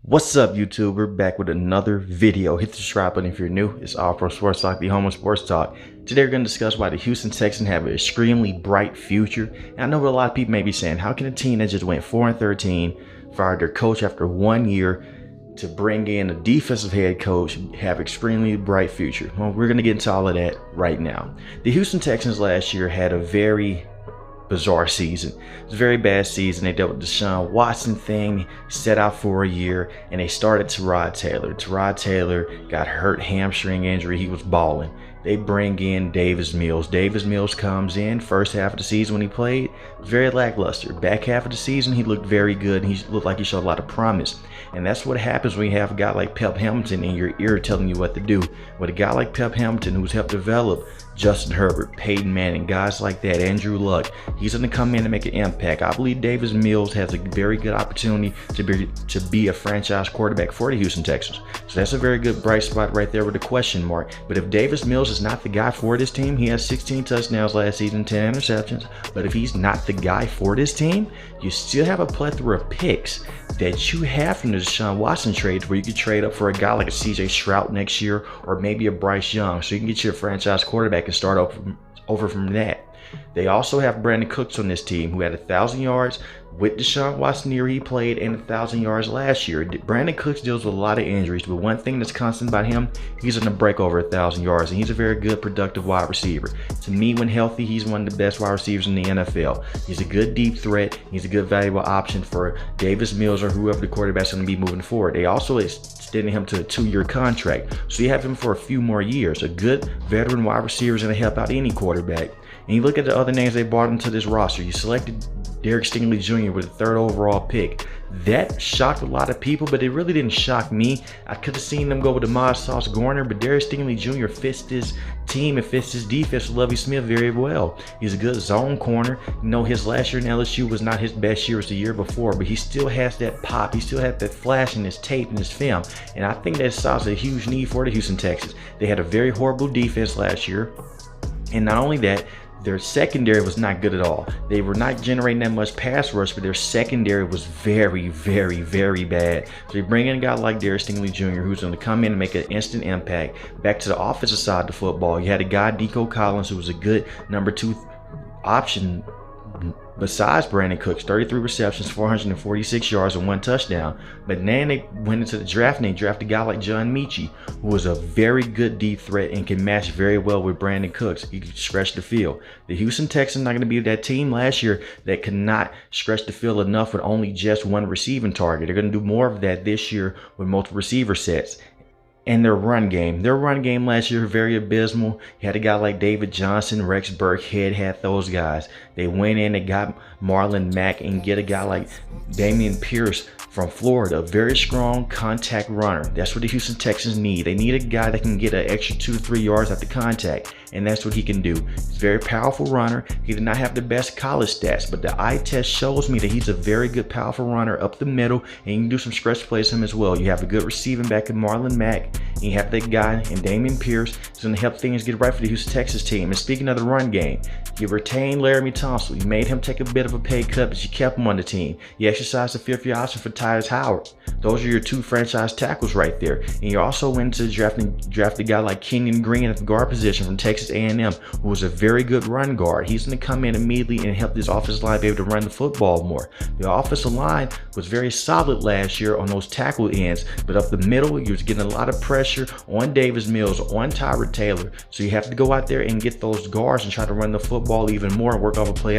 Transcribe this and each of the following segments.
What's up, YouTube? We're back with another video. Hit the subscribe button if you're new. It's All Pro Sports Talk, the home of sports talk. Today we're going to discuss why the Houston Texans have an extremely bright future. And I know what a lot of people may be saying, how can a team that just went 4-13, fired their coach after 1 year, to bring in a defensive head coach, have extremely bright future? Well, we're going to get into all of that right now. The Houston Texans last year had a very bizarre season. It was a very bad season. They dealt with the Deshaun Watson thing, set out for a year, and they started Tyrod Taylor. Tyrod Taylor got hurt, hamstring injury. He was balling. They bring in Davis Mills. Davis Mills comes in. First half of the season when he played, very lackluster. Back half of the season, he looked very good. He looked like he showed a lot of promise. And that's what happens when you have a guy like Pep Hamilton in your ear telling you what to do. With a guy like Pep Hamilton, who's helped develop Justin Herbert, Peyton Manning, guys like that, Andrew Luck, he's going to come in and make an impact. I believe Davis Mills has a very good opportunity to be a franchise quarterback for the Houston Texans. So that's a very good bright spot right there with a question mark. But if Davis Mills is not the guy for this team, he has 16 touchdowns last season, 10 interceptions. But if he's not the guy for this team, you still have a plethora of picks that you have from the Deshaun Watson trades, where you could trade up for a guy like a CJ Stroud next year, or maybe a Bryce Young, so you can get your franchise quarterback and start over from that. They also have Brandon Cooks on this team, who had 1,000 yards with Deshaun Watson the year he played, and 1,000 yards last year. Brandon Cooks deals with a lot of injuries, but one thing that's constant about him, he's going to break over 1,000 yards, and he's a very good, productive wide receiver. To me, when healthy, he's one of the best wide receivers in the NFL. He's a good deep threat. He's a good, valuable option for Davis Mills or whoever the quarterback's going to be moving forward. They also extended him to a 2-year contract, so you have him for a few more years. A good veteran wide receiver is going to help out any quarterback. And you look at the other names they brought into this roster. You selected Derek Stingley Jr. with the 3rd overall pick. That shocked a lot of people, but it really didn't shock me. I could have seen them go with Ahmad Sauce Gardner, but Derek Stingley Jr. fits this team and fits this defense with Lovie Smith very well. He's a good zone corner. You know, his last year in LSU was not his best year as the year before, but he still has that pop. He still has that flash in his tape and his film. And I think that solves a huge need for the Houston Texans. They had a very horrible defense last year. And not only that, their secondary was not good at all. They were not generating that much pass rush, but their secondary was very, very, very bad. So you bring in a guy like Derek Stingley Jr., who's going to come in and make an instant impact. Back to the offensive side of the football, you had a guy, Deco Collins, who was a good number 2 option besides Brandon Cooks. 33 receptions, 446 yards, and 1 touchdown. But then they went into the draft and they drafted a guy like John Mechie, who was a very good deep threat and can match very well with Brandon Cooks. He could stretch the field. The Houston Texans not going to be that team last year that could not stretch the field enough with only just one receiving target. They're going to do more of that this year with multiple receiver sets. And their run game last year, very abysmal. You had a guy like David Johnson, Rex Burkhead, had those guys. They went in and got Marlon Mack and get a guy like Dameon Pierce from Florida, a very strong contact runner. That's what the Houston Texans need. They need a guy that can get an extra 2 to 3 yards after contact, and that's what he can do. He's a very powerful runner. He did not have the best college stats, but the eye test shows me that he's a very good, powerful runner up the middle, and you can do some stretch plays him as well. You have a good receiving back in Marlon Mack, and you have that guy in Dameon Pierce. It's going to help things get right for the Houston Texans team. And speaking of the run game, you retained Laramie Tunsil. You made him take a bit of a pay cut, but you kept him on the team. You exercised the 5th-year option for Tyus Howard. Those are your 2 franchise tackles right there. And you also went to draft a guy like Kenyon Green at the guard position from Texas A&M, who was a very good run guard. He's going to come in immediately and help this offensive line be able to run the football more. The offensive line was very solid last year on those tackle ends, but up the middle, you was getting a lot of pressure on Davis Mills, on Tyrod Taylor. So you have to go out there and get those guards and try to run the football even more and work off a play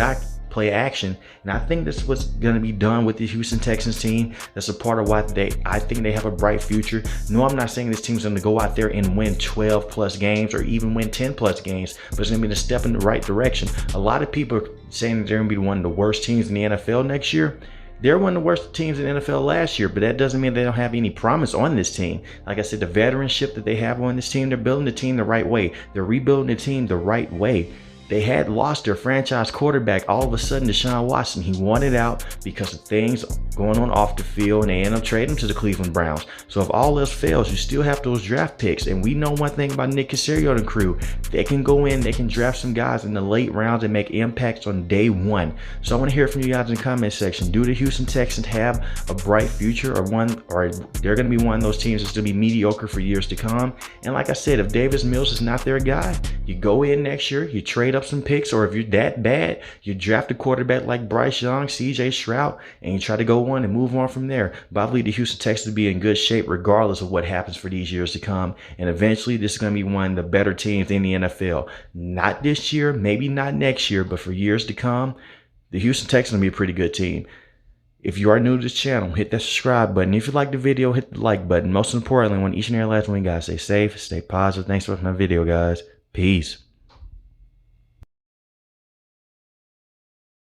action. And I think that's what's going to be done with the Houston Texans team. That's a part of why I think they have a bright future. No, I'm not saying this team's going to go out there and win 12 plus games or even win 10 plus games, but it's going to be a step in the right direction. A lot of people are saying that they're going to be one of the worst teams in the NFL next year. They're one of the worst teams in the NFL last year, but that doesn't mean they don't have any promise on this team. Like I said, the veteranship that they have on this team, they're building the team the right way. They're rebuilding the team the right way. They had lost their franchise quarterback. All of a sudden, Deshaun Watson, he wanted out because of things going on off the field, and they ended up trading him to the Cleveland Browns. So if all else fails, you still have those draft picks. And we know one thing about Nick Caserio and the crew. They can go in, they can draft some guys in the late rounds and make impacts on day one. So I want to hear from you guys in the comment section. Do the Houston Texans have a bright future, or they're going to be one of those teams that's going to be mediocre for years to come? And like I said, if Davis Mills is not their guy, you go in next year, you trade up some picks, or if you're that bad, you draft a quarterback like Bryce Young, CJ Stroud, and you try to go on and move on from there. But I believe the Houston Texans will be in good shape regardless of what happens for these years to come. And eventually, this is going to be one of the better teams in the NFL. Not this year, maybe not next year, but for years to come, the Houston Texans will be a pretty good team. If you are new to this channel, hit that subscribe button. If you like the video, hit the like button. Most importantly, I want each and every last one of you guys stay safe, stay positive. Thanks for watching my video, guys. Peace.